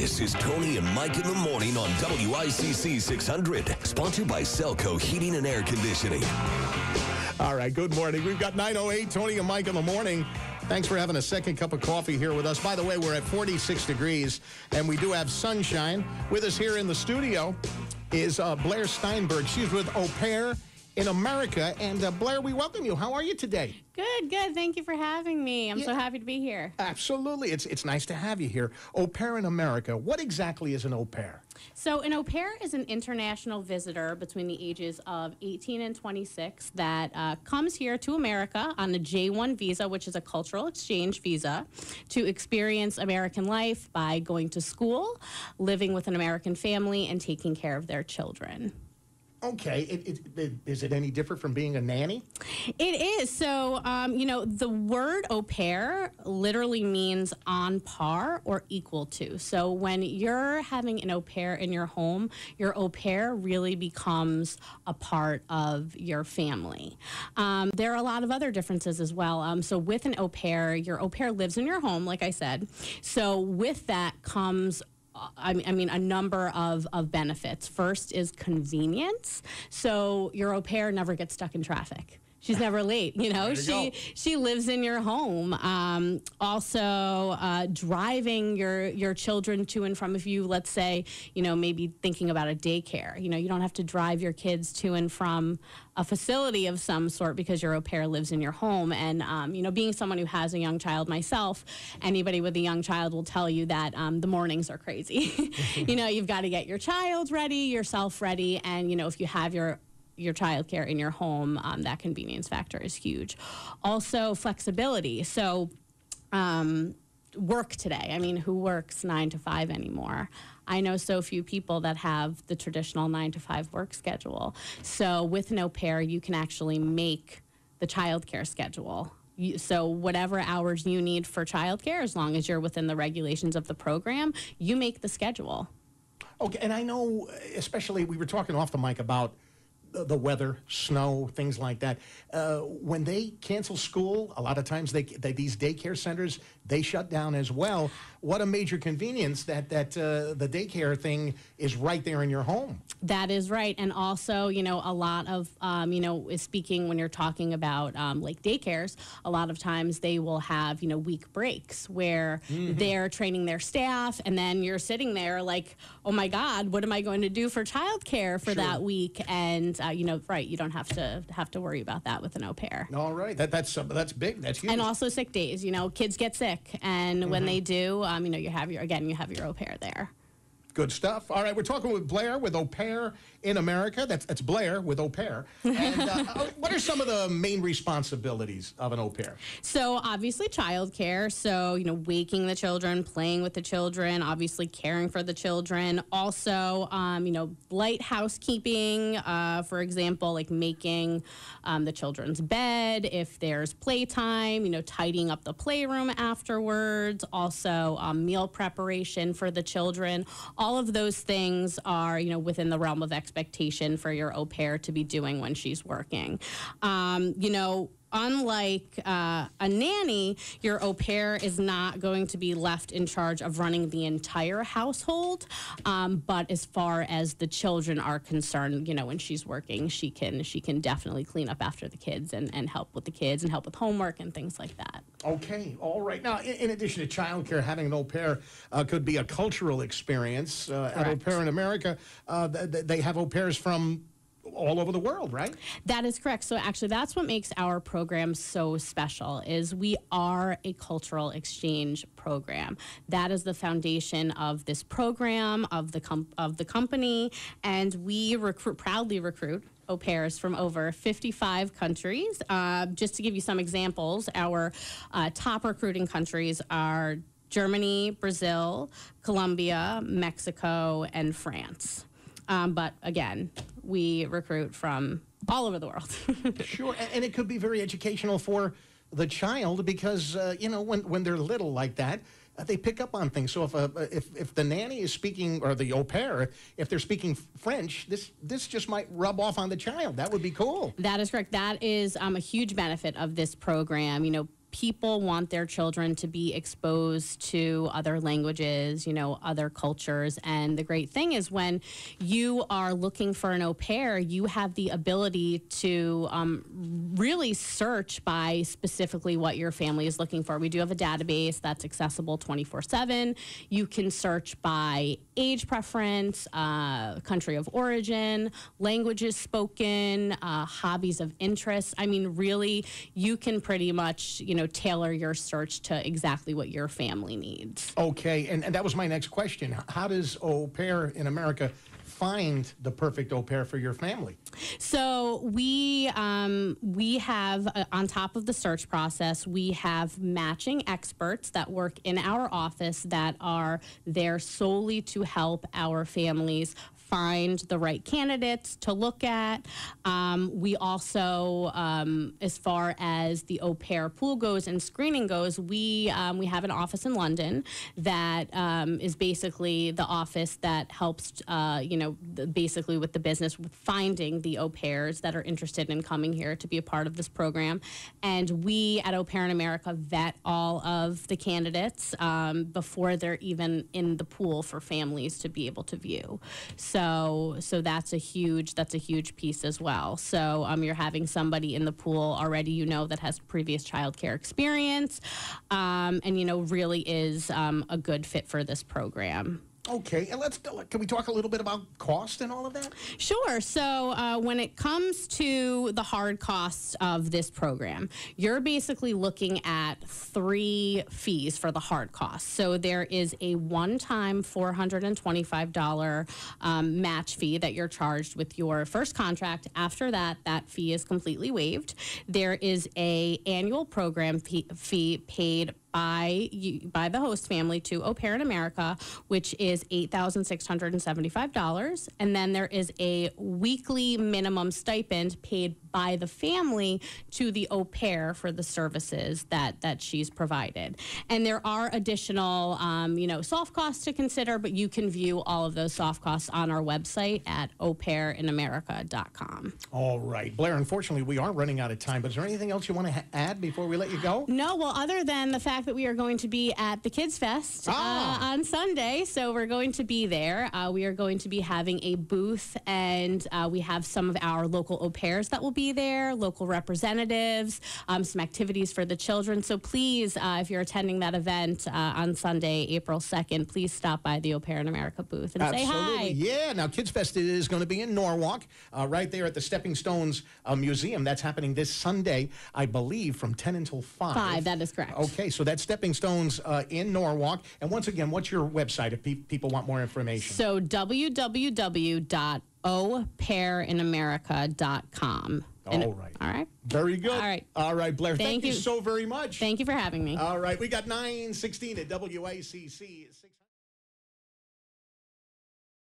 This is Tony and Mike in the morning on WICC 600, sponsored by Selco Heating and Air Conditioning. All right, good morning. We've got 9:08, Tony and Mike in the morning. Thanks for having a second cup of coffee here with us. By the way, we're at 46 degrees, and we do have sunshine. With us here in the studio is Blair Steinberg. She's with Au Pair in America. And Blair, we welcome you. How are you today? Good. Thank you for having me. I'm so happy to be here. Absolutely. It's nice to have you here. Au Pair in America. What exactly is an au pair? So an au pair is an international visitor between the ages of 18 and 26 that comes here to America on a J1 visa, which is a cultural exchange visa, to experience American life by going to school, living with an American family, and taking care of their children. Okay. Is it any different from being a nanny? It is. So, the word au pair literally means on par or equal to. So when you're having an au pair in your home, your au pair really becomes a part of your family. There are a lot of other differences as well. So with an au pair, your au pair lives in your home, like I said. So with that comes a number of benefits. First is convenience. So your au pair never gets stuck in traffic. She's never late, She lives in your home. Also, driving your children to and from, if you, let's say, maybe thinking about a daycare. You don't have to drive your kids to and from a facility of some sort because your au pair lives in your home. And, being someone who has a young child myself, anybody with a young child will tell you that the mornings are crazy. You've got to get your child ready, yourself ready, and, if you have your child care in your home, that convenience factor is huge. Also, flexibility. So, work today. Who works 9 to 5 anymore? I know so few people that have the traditional 9 to 5 work schedule. So with an au pair, you can actually make the child care schedule. So whatever hours you need for child care, as long as you're within the regulations of the program, you make the schedule. Okay, and I know, especially, we were talking off the mic about the weather, snow, things like that. When they cancel school, a lot of times these daycare centers, they shut down as well. What a major convenience that the daycare thing is right there in your home. That is right. And also, a lot of, speaking when you're talking about like daycares, a lot of times they will have, week breaks where they're training their staff, and then you're sitting there like, oh my God, what am I going to do for childcare for that week? And you don't have to worry about that with an au pair. All right, that's big. That's huge. And also sick days. Kids get sick, and when they do, you have your au pair there. Good stuff. All right, we're talking with Blair with Au Pair in America. That's Blair with Au Pair. And what are some of the main responsibilities of an au pair? So obviously childcare. So, waking the children, playing with the children, obviously caring for the children. Also, light housekeeping, for example, like making the children's bed. If there's playtime, tidying up the playroom afterwards. Also, meal preparation for the children. All of those things are, within the realm of expectation for your au pair to be doing when she's working. Unlike a nanny, your au pair is not going to be left in charge of running the entire household. But as far as the children are concerned, when she's working, she can definitely clean up after the kids and help with the kids and help with homework and things like that. Okay, all right. Now, in addition to childcare, having an au pair could be a cultural experience. At Au Pair in America, they have au pairs from all over the world, right? That is correct. So actually, that's what makes our program so special, is we are a cultural exchange program. That is the foundation of this program, of the company, and we proudly recruit au pairs from over 55 countries. Just to give you some examples, our top recruiting countries are Germany, Brazil, Colombia, Mexico, and France. But again, we recruit from all over the world. Sure, and it could be very educational for the child because, when they're little like that, they pick up on things. So if the nanny is speaking, or the au pair, if they're speaking French, this just might rub off on the child. That would be cool. That is correct. That is a huge benefit of this program. people want their children to be exposed to other languages, other cultures. And the great thing is when you are looking for an au pair, you have the ability to really search by specifically what your family is looking for. We do have a database that's accessible 24/7. You can search by age preference, country of origin, languages spoken, hobbies of interest. I mean, really, you can pretty much, tailor your search to exactly what your family needs. Okay, and that was my next question. How does au pair in America find the perfect au pair for your family? So we have, on top of the search process, we have matching experts that work in our office that are there solely to help our families find the right candidates to look at. We also, as far as the au pair pool goes and screening goes, we have an office in London that is basically the office that helps, basically with the business with finding the au pairs that are interested in coming here to be a part of this program. And we at Au Pair in America vet all of the candidates before they're even in the pool for families to be able to view. So that's a huge piece as well. So you're having somebody in the pool already, that has previous child care experience, and really is a good fit for this program. Okay, and can we talk a little bit about cost and all of that? Sure. So when it comes to the hard costs of this program, you're basically looking at 3 fees for the hard costs. So there is a one-time $425 match fee that you're charged with your first contract. After that, that fee is completely waived. There is a annual program fee paid by the host family to Au Pair in America, which is $8,675. And then there is a weekly minimum stipend paid by the family to the au pair for the services that she's provided. And there are additional, soft costs to consider, but you can view all of those soft costs on our website at aupairinamerica.com. All right. Blair, unfortunately, we are running out of time, but is there anything else you want to add before we let you go? No, well, other than the fact that we are going to be at the Kids Fest on Sunday, so we're going to be there. We are going to be having a booth, and we have some of our local au pairs that will be there, local representatives, some activities for the children. So please, if you're attending that event on Sunday, April 2nd, please stop by the Au Pair in America booth and say hi. Yeah, now Kids Fest is going to be in Norwalk, right there at the Stepping Stones Museum. That's happening this Sunday, I believe, from 10 until 5. 5, that is correct. Okay, so that's Stepping Stones in Norwalk. And once again, what's your website if people want more information? So www.aupairinamerica.com. All right. All right. Very good. All right. All right, Blair. Thank you you so very much. Thank you for having me. All right. We got 9:16 at WICC.